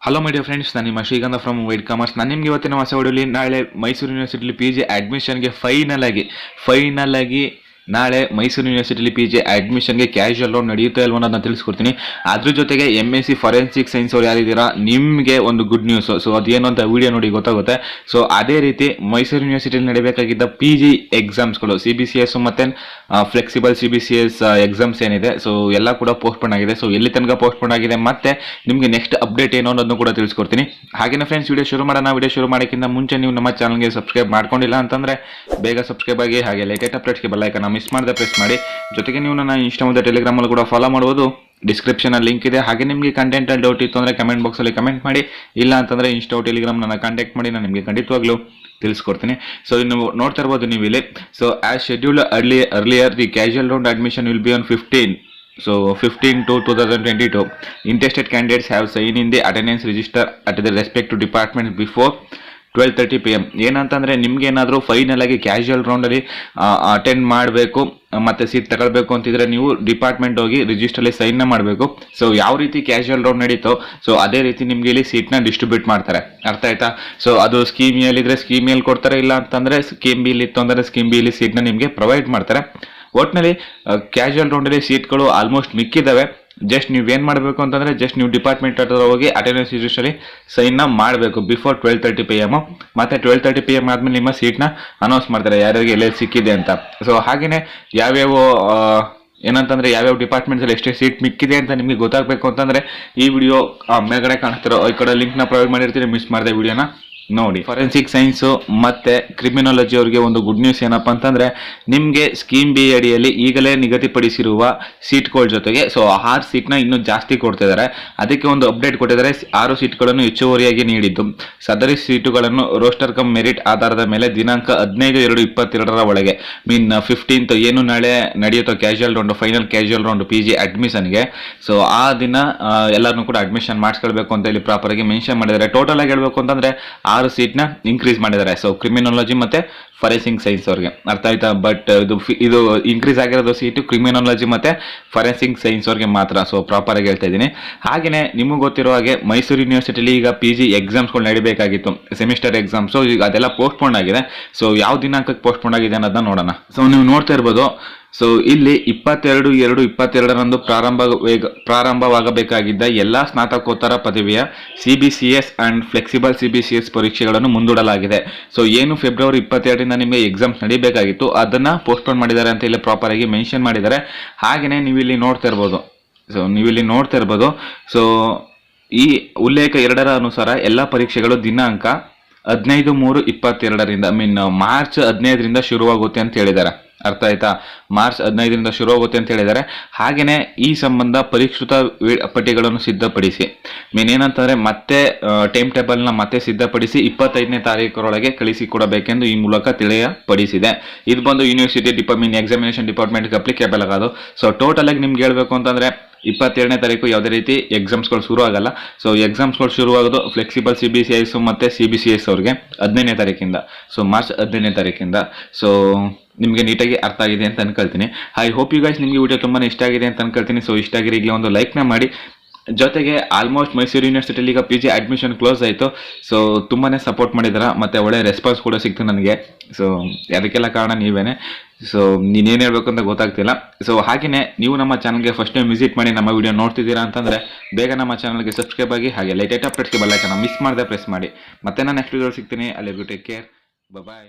Hello my dear friends, ನಾನು ನಿಮ್ಮ ಶ್ರೀಗಂಧ ಫ್ರಮ್ ವೈಟ್ ಕಾಮರ್ಸ್. ನಾನು ನಿಮಗೆ ಇವತ್ತಿನ ಹೊಸ ವಿಡಿಯೋಲಿ ನಾಳೆ ಮೈಸೂರು ಯೂನಿವರ್ಸಿಟಿಲಿ PG ಅಡ್ಮಿಷನ್ಗೆ ಫೈನಲ್ ಆಗಿ ನಾಳೆ ಮೈಸೂರು ಯೂನಿವರ್ಸಿಟಿಲಿ PG ಅಡ್ಮಿಷನ್ಗೆ ಕ್ಯಾಶುವಲ್ ರೌಂಡ್ ನಡೆಯುತ್ತೆ ಅಲ್ವ ಅನ್ನೋದನ್ನ ತಿಳಿಸ್ಕೊಡ್ತೀನಿ. ಅದ್ರ ಜೊತೆಗೆ M.sc ಫಾರೆನ್ಸಿಕ್ ಸೈನ್ಸ್ ಅವ್ರು ಯಾರಿದ್ದೀರಾ ನಿಮಗೆ ಒಂದು ಗುಡ್ ನ್ಯೂಸ್. ಸೊ ಅದೇನು ಅಂತ ವಿಡಿಯೋ ನೋಡಿ ಗೊತ್ತಾಗುತ್ತೆ. ಸೊ ಅದೇ ರೀತಿ ಮೈಸೂರು ಯೂನಿವರ್ಸಿಟಿಲಿ ನಡೀಬೇಕಾಗಿದ್ದ PG ಎಕ್ಸಾಮ್ಸ್ಗಳು Cbcs ಮತ್ತು ಫ್ಲೆಕ್ಸಿಬಲ್ Cbcs ಎಕ್ಸಾಮ್ಸ್ ಏನಿದೆ, ಸೊ ಎಲ್ಲ ಕೂಡ ಪೋಸ್ಟ್ಪೋನ್ ಆಗಿದೆ. ಸೊ ಎಲ್ಲಿ ತನಕ ಪೋಸ್ಟ್ಪೋನ್ ಆಗಿದೆ ಮತ್ತೆ ನಿಮಗೆ ನೆಕ್ಸ್ಟ್ ಅಪ್ಡೇಟ್ ಏನು ಅನ್ನೋದನ್ನು ಕೂಡ ತಿಳಿಸ್ಕೊಡ್ತೀನಿ. ಹಾಗೇನೇ ಫ್ರೆಂಡ್ಸ್, ವಿಡಿಯೋ ಶುರು ಮಾಡೋಣ. ವಿಡಿಯೋ ಶುರು ಮಾಡೋಕ್ಕಿಂತ ಮುಂಚೆ ನೀವು ನಮ್ಮ ಚಾನಲ್ಗೆ ಸಬ್ಸ್ಕ್ರೈಬ್ ಮಾಡ್ಕೊಂಡಿಲ್ಲ ಅಂತಂದ್ರೆ ಬೇಗ ಸಬ್ಸ್ಕ್ರೈಬ್ ಆಗಿ, ಹಾಗೆ ಲೇಟೆಸ್ಟ್ ಅಪ್ಡೇಟ್ಸ್ಗೆ ಬೆಲ್ ಐಕಾನ್ ಮಿಸ್ ಮಾಡದೆ ಪ್ರೆಸ್ ಮಾಡಿ. ಜೊತೆಗೆ ನೀವು ನನ್ನ ಇನ್ಸ್ಟಾ ಮತ್ತು ಟೆಲಿಗ್ರಾಮಲ್ಲಿ ಕೂಡ ಫಾಲೋ ಮಾಡ್ಬೋದು. ಡಿಸ್ಕ್ರಿಪ್ಷನಲ್ಲಿ ಲಿಂಕ್ ಇದೆ. ಹಾಗೆ ನಿಮಗೆ ಕಂಟೆಂಟಲ್ಲಿ ಡೌಟ್ ಇತ್ತು ಅಂದರೆ ಕಮೆಂಟ್ ಬಾಕ್ಸಲ್ಲಿ ಕಮೆಂಟ್ ಮಾಡಿ. ಇಲ್ಲ ಅಂತಂದರೆ ಇನ್ಸ್ಟಾ ಟೆಲಿಗ್ರಾಮ್ ನನ್ನ ಕಾಂಟ್ಯಾಕ್ಟ್ ಮಾಡಿ, ನಾನು ನಿಮಗೆ ಖಂಡಿತವಾಗ್ಲೂ ತಿಳಿಸ್ಕೊಡ್ತೀನಿ. ಸೊ ಇನ್ನು ನೋಡ್ತಾ ಇರ್ಬೋದು ನೀವು ಇಲ್ಲಿ. So as scheduled earlier the casual round admission will be on 15/2/2022. Interested candidates have signed in the attendance register at the respective department before 12:30 PM. ಏನಂತಂದರೆ ನಿಮ್ಗೆ ಏನಾದರೂ ಫೈನಲ್ ಆಗಿ ಕ್ಯಾಶುವಲ್ ರೌಂಡಲ್ಲಿ ಅಟೆಂಡ್ ಮಾಡಬೇಕು ಮತ್ತು ಸೀಟ್ ತಗೊಳ್ಬೇಕು ಅಂತಿದ್ರೆ ನೀವು ಡಿಪಾರ್ಟ್ಮೆಂಟ್ ಹೋಗಿ ರಿಜಿಸ್ಟ್ರಲ್ಲಿ ಸೈನ್ನ ಮಾಡಬೇಕು. ಸೊ ಯಾವ ರೀತಿ ಕ್ಯಾಶುವಲ್ ರೌಂಡ್ ನಡೀತೋ ಸೊ ಅದೇ ರೀತಿ ನಿಮಗೆ ಇಲ್ಲಿ ಸೀಟ್ನ ಡಿಸ್ಟ್ರಿಬ್ಯೂಟ್ ಮಾಡ್ತಾರೆ. ಅರ್ಥ ಆಯ್ತಾ? ಸೊ ಅದು ಸ್ಕೀಮ್ ಎಲ್ಲಿದ್ರೆ ಸ್ಕೀಮ್ ಎಲ್ಲಿ ಕೊಡ್ತಾರೆ, ಇಲ್ಲ ಅಂತಂದರೆ ಸ್ಕೀಮ್ ಬಿ ಇತ್ತು ಅಂದರೆ ಸ್ಕೀಮ್ ಬಿ ಇಲ್ಲಿ ಸೀಟ್ನ ನಿಮಗೆ ಪ್ರೊವೈಡ್ ಮಾಡ್ತಾರೆ. ಒಟ್ಟಿನಲ್ಲಿ ಕ್ಯಾಶುವಲ್ ರೌಂಡಲ್ಲಿ ಸೀಟ್ಗಳು ಆಲ್ಮೋಸ್ಟ್ ಮಿಕ್ಕಿದ್ದಾವೆ. ಜಸ್ಟ್ ನೀವೇನು ಮಾಡಬೇಕು ಅಂತಂದರೆ ಜಸ್ಟ್ ನೀವು ಡಿಪಾರ್ಟ್ಮೆಂಟ್ ಹತ್ರ ಹೋಗಿ ಅಟೆಂಡೆನ್ಸ್ ರಿಜಿಸ್ಟ್ರಲ್ಲಿ ಸೈನ್ನ ಮಾಡಬೇಕು ಬಿಫೋರ್ 12:30 PM. ಮತ್ತು 12:30 PM ಆದಮೇಲೆ ನಿಮ್ಮ ಸೀಟ್ನ ಅನೌನ್ಸ್ ಮಾಡ್ತಾರೆ ಯಾರ್ಯಾರಿಗೆ ಎಲ್ಲೆಲ್ಲಿ ಸಿಕ್ಕಿದೆ ಅಂತ. ಸೊ ಹಾಗೆಯೇ ಏನಂತಂದರೆ ಯಾವ್ಯಾವ ಡಿಪಾರ್ಟ್ಮೆಂಟ್ಸಲ್ಲಿ ಎಷ್ಟೇ ಸೀಟ್ ಮಿಕ್ಕಿದೆ ಅಂತ ನಿಮಗೆ ಗೊತ್ತಾಗಬೇಕು ಅಂತಂದರೆ ಈ ವಿಡಿಯೋ ಮೇಲ್ಗಡೆ ಕಾಣ್ತಿರೋ ಈ ಕಡೆ ಲಿಂಕ್ನ ಪ್ರೊವೈಡ್ ಮಾಡಿರ್ತೀರಿ, ಮಿಸ್ ಮಾಡಿದೆ ವಿಡಿಯೋನ ನೋಡಿ. ಫಾರೆನ್ಸಿಕ್ ಸೈನ್ಸು ಮತ್ತು ಕ್ರಿಮಿನಾಲಜಿ ಅವರಿಗೆ ಒಂದು ಗುಡ್ ನ್ಯೂಸ್ ಏನಪ್ಪ ಅಂತಂದರೆ ನಿಮಗೆ ಸ್ಕೀಮ್ ಬಿ ಅಡಿಯಲ್ಲಿ ಈಗಲೇ ನಿಗದಿಪಡಿಸಿರುವ ಸೀಟ್ಗಳ ಜೊತೆಗೆ 6 ಸೀಟ್ನ ಇನ್ನೂ ಜಾಸ್ತಿ ಕೊಡ್ತಿದ್ದಾರೆ. ಅದಕ್ಕೆ ಒಂದು ಅಪ್ಡೇಟ್ ಕೊಟ್ಟಿದ್ದಾರೆ. 6 ಸೀಟ್ಗಳನ್ನು ಹೆಚ್ಚುವರಿಯಾಗಿ ನೀಡಿದ್ದು ಸದರಿ ಸೀಟುಗಳನ್ನು ರೋಸ್ಟರ್ ಕಮ್ ಮೆರಿಟ್ ಆಧಾರದ ಮೇಲೆ ದಿನಾಂಕ 15/2/22 ಒಳಗೆ ಮೀನ್ 15th ಏನು ನಾಳೆ ನಡೆಯುತ್ತೋ casual round, final casual round PG ಅಡ್ಮಿಷನ್ಗೆ. ಸೊ ಆ ದಿನ ಎಲ್ಲರನ್ನೂ ಕೂಡ ಅಡ್ಮಿಷನ್ ಮಾಡಿಸ್ಕೊಳ್ಬೇಕು ಅಂತ ಇಲ್ಲಿ ಪ್ರಾಪರ್ ಆಗಿ ಮೆನ್ಷನ್ ಮಾಡಿದ್ದಾರೆ. ಟೋಟಲ್ ಆಗಿ ಹೇಳ್ಬೇಕು ಅಂತಂದರೆ 6 ಸೀಟ್ನ ಇನ್ಕ್ರೀಸ್ ಮಾಡಿದ್ದಾರೆ. ಸೊ ಕ್ರಿಮಿನಾಲಜಿ ಮತ್ತು ಫಾರೆನ್ಸಿಕ್ ಸೈನ್ಸ್ ಅವ್ರಿಗೆ. ಅರ್ಥ ಆಯ್ತಾ? ಬಟ್ ಇದು ಇನ್ಕ್ರೀಸ್ ಆಗಿರೋದು ಸೀಟು ಕ್ರಿಮಿನಾಲಜಿ ಮತ್ತು ಫಾರೆನ್ಸಿಕ್ ಸೈನ್ಸ್ ಅವ್ರಿಗೆ ಮಾತ್ರ. ಸೊ ಪ್ರಾಪರ್ ಆಗಿ ಹೇಳ್ತಾ ಇದ್ದೀನಿ. ಹಾಗೆಯೇ ನಿಮಗೆ ಗೊತ್ತಿರೋ ಹಾಗೆ ಮೈಸೂರು ಯೂನಿವರ್ಸಿಟಿಲಿ ಈಗ PG ಎಕ್ಸಾಮ್ಸ್ಗಳು ನಡೀಬೇಕಾಗಿತ್ತು, ಸೆಮಿಸ್ಟರ್ ಎಕ್ಸಾಮ್ಸು. ಈಗ ಅದೆಲ್ಲ ಪೋಸ್ಟ್ಪೋನ್ ಆಗಿದೆ. ಸೊ ಯಾವ ದಿನಾಂಕಕ್ಕೆ ಪೋಸ್ಟ್ಪೋನ್ ಆಗಿದೆ ಅನ್ನೋದನ್ನ ನೋಡೋಣ. ಸೊ ನೀವು ನೋಡ್ತಾ ಇರ್ಬೋದು. ಸೊ ಇಲ್ಲಿ 22/2/22 ಪ್ರಾರಂಭವಾಗಬೇಕಾಗಿದ್ದ ಎಲ್ಲ ಸ್ನಾತಕೋತ್ತರ ಪದವಿಯ Cbcs ಆ್ಯಂಡ್ ಫ್ಲೆಕ್ಸಿಬಲ್ Cbcs ಪರೀಕ್ಷೆಗಳನ್ನು ಮುಂದೂಡಲಾಗಿದೆ. ಸೊ ಏನು ಫೆಬ್ರವರಿ 22ರಿಂದ ನಿಮಗೆ ಎಕ್ಸಾಮ್ಸ್ ನಡೀಬೇಕಾಗಿತ್ತು ಅದನ್ನು ಪೋಸ್ಟ್ಪೋನ್ ಮಾಡಿದ್ದಾರೆ ಅಂತ ಇಲ್ಲಿ ಪ್ರಾಪರ್ ಆಗಿ ಮೆನ್ಷನ್ ಮಾಡಿದ್ದಾರೆ. ಹಾಗೆಯೇ ನೀವಿಲ್ಲಿ ನೋಡ್ತಾ ಇರ್ಬೋದು. ಸೊ ಈ ಉಲ್ಲೇಖ 2 ಅನುಸಾರ ಎಲ್ಲ ಪರೀಕ್ಷೆಗಳು ದಿನಾಂಕ 15/3/22 ಮೀನ್ ಮಾರ್ಚ್ 15ರಿಂದ ಶುರುವಾಗುತ್ತೆ ಅಂತ ಹೇಳಿದ್ದಾರೆ. ಅರ್ಥ ಆಯ್ತಾ? ಮಾರ್ಚ್ 15ರಿಂದ ಶುರುವಾಗುತ್ತೆ ಅಂತ ಹೇಳಿದ್ದಾರೆ. ಹಾಗೆಯೇ ಈ ಸಂಬಂಧ ಪರಿಷ್ಕೃತ ಪಟ್ಟಿಗಳನ್ನು ಸಿದ್ಧಪಡಿಸಿ, ಮೀನ್ ಏನಂತಂದರೆ ಮತ್ತೆ ಟೈಮ್ ಟೇಬಲ್ನ ಮತ್ತೆ ಸಿದ್ಧಪಡಿಸಿ 25ನೇ ತಾರೀಕರೊಳಗೆ ಕಳಿಸಿಕೊಡಬೇಕೆಂದು ಈ ಮೂಲಕ ತಿಳಿಯಪಡಿಸಿದೆ. ಇದು ಬಂದು ಯೂನಿವರ್ಸಿಟಿ ಎಕ್ಸಾಮಿನೇಷನ್ ಡಿಪಾರ್ಟ್ಮೆಂಟ್ಗೆ ಅಪ್ಲಿಕೇಬಲ್ ಆಗೋದು. ಸೊ ಟೋಟಲ್ ಆಗಿ ನಿಮ್ಗೆ ಹೇಳ್ಬೇಕು ಅಂತಂದರೆ 22ನೇ ತಾರೀಕು ಯಾವುದೇ ರೀತಿ ಎಕ್ಸಾಮ್ಸ್ಗಳು ಶುರು ಆಗಲ್ಲ. ಸೊ ಎಕ್ಸಾಮ್ಸ್ಗಳು ಶುರುವಾಗೋದು ಫ್ಲೆಕ್ಸಿಬಲ್ Cbcs ಮತ್ತು Cbcs ಅವ್ರಿಗೆ 15ನೇ ತಾರೀಕಿಂದ. ಸೊ ಮಾರ್ಚ್ 15ನೇ ತಾರೀಕಿಂದ. ಸೊ ನಿಮಗೆ ನೀಟಾಗಿ ಅರ್ಥ ಆಗಿದೆ ಅಂತ ಅನ್ಕೊಳ್ತೀನಿ. ಐ ಹೋಪ್ ಯು ಗೈಸ್ ನಿಮಗೆ ವಿಡಿಯೋ ತುಂಬಾ ಇಷ್ಟ ಆಗಿದೆ ಅಂತ ಅನ್ಕೊಳ್ತೀನಿ. ಸೊ ಇಷ್ಟ ಆಗಿರಿ ಈಗಲೇ ಒಂದು ಲೈಕ್ನ ಮಾಡಿ. ಜೊತೆಗೆ ಆಲ್ಮೋಸ್ಟ್ ಮೈಸೂರು ಯೂನಿವರ್ಸಿಟಿಲಿ ಈಗ PG ಅಡ್ಮಿಷನ್ ಕ್ಲೋಸ್ ಆಯಿತು. ಸೊ ತುಂಬಾ ಸಪೋರ್ಟ್ ಮಾಡಿದಾರೆ ಮತ್ತು ಒಳ್ಳೆ ರೆಸ್ಪಾನ್ಸ್ ಕೂಡ ಸಿಕ್ತು ನನಗೆ. ಸೊ ಅದಕ್ಕೆಲ್ಲ ಕಾರಣ ನೀವೇನೆ. ಸೊ ನೀನೇನು ಹೇಳ್ಬೇಕು ಅಂತ ಗೊತ್ತಾಗ್ತಿಲ್ಲ. ಸೊ ಹಾಗೆಯೇ ನೀವು ನಮ್ಮ ಚಾನಲ್ಗೆ ಫಸ್ಟ್ ಟೈಮ್ ವಿಸಿಟ್ ಮಾಡಿ ನಮ್ಮ ವಿಡಿಯೋ ನೋಡ್ತಿದ್ದೀರಾ ಅಂತಂದರೆ ಬೇಗ ನಮ್ಮ ಚಾನಲ್ಗೆ ಸಬ್ಸ್ಕ್ರೈಬ್ ಆಗಿ, ಹಾಗೆ ಲೇಟೆಸ್ಟ್ ಅಪ್ಡೇಟ್ಸ್ಗೆ ಬೆಲ್ ಐಕಾನ್ ಮಿಸ್ ಮಾಡದೆ ಪ್ರೆಸ್ ಮಾಡಿ. ಮತ್ತೆ ನಾನು ನೆಕ್ಸ್ಟ್ ವಿಡಿಯೋ ಸಿಗ್ತೀನಿ. ಅಲ್ಲಿಗೂ ಟೇಕ್ ಕೇರ್. ಬಾಯ್.